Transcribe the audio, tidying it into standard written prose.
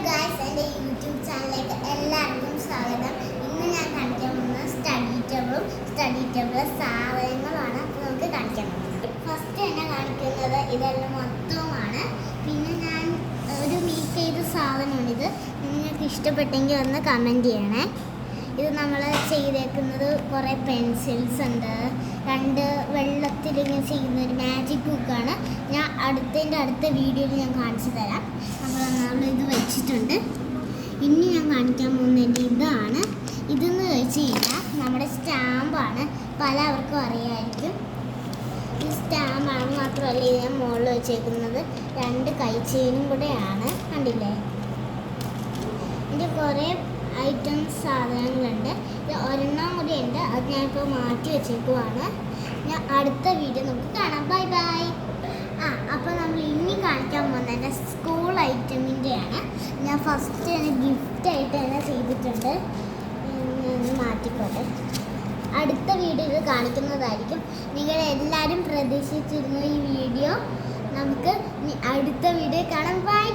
Guys, എൻ്റെ YouTube ചാനലിലേക്ക് എല്ലാവർക്കും സ്വാഗതം. ഇന്ന് ഞാൻ കാണിക്കാൻ പോകുന്നത് സ്റ്റഡി ടേബിൾ സാധനങ്ങളാണ്. അപ്പോൾ നമുക്ക് കാണിക്കാൻ പോകുന്നത് ഫസ്റ്റ് തന്നെ കാണിക്കുന്നത് ഇതെല്ലാം മൊത്തവുമാണ്. പിന്നെ ഞാൻ ഒരു മീറ്റ് ചെയ്ത സാധനമാണിത്. നിങ്ങൾക്ക് ഇഷ്ടപ്പെട്ടെങ്കിൽ ഒന്ന് കമൻറ്റ് ചെയ്യണേ. ഇത് നമ്മൾ ചെയ്തേക്കുന്നത് കുറേ പെൻസിൽസ് ഉണ്ട്, 2 വെള്ളത്തിലിങ്ങനെ ചെയ്യുന്ന ഒരു മാജിക് ബുക്കാണ്. ഞാൻ അടുത്ത വീഡിയോയിൽ ഞാൻ കാണിച്ചു തരാം. നമ്മളിത് വെച്ചിട്ടുണ്ട്. ഇനി ഞാൻ കാണിക്കാൻ പോകുന്നത് ഇതാണ്. ഇതെന്ന് വെച്ച് കഴിഞ്ഞാൽ നമ്മുടെ സ്റ്റാമ്പാണ്. പലവർക്കും അറിയാമായിരിക്കും. ഈ സ്റ്റാമ്പാണ്. മാത്രമല്ല ഇത് ഞാൻ മുകളിൽ വെച്ചേക്കുന്നത് 2 കൈ ചെയിനും കൂടെയാണ്. കണ്ടില്ലേ? ഇതിൻ്റെ കുറേ ഐറ്റംസ് സാധനങ്ങളുണ്ട്. ഇത് ഒരെണ്ണം കൂടി ഉണ്ട്. അത് ഞാനിപ്പോൾ മാറ്റി വെച്ചേക്കുവാണ്. ഞാൻ അടുത്ത വീഡിയോ നമുക്ക് കാണാം. Bye bye. അപ്പോൾ നമ്മൾ ഇനി കാണിക്കാൻ പോകുന്നത് എൻ്റെ സ്കൂൾ ഐറ്റമിൻ്റെയാണ്. ഞാൻ ഫസ്റ്റ് തന്നെ ഗിഫ്റ്റായിട്ട് തന്നെ ചെയ്തിട്ടുണ്ട്. മാറ്റിക്കോട്ടെ. അടുത്ത വീഡിയോ ഇത് കാണിക്കുന്നതായിരിക്കും. നിങ്ങളെല്ലാവരും പ്രതീക്ഷിച്ചിരുന്നു ഈ വീഡിയോ. നമുക്ക് അടുത്ത വീഡിയോ കാണാം. ബൈ.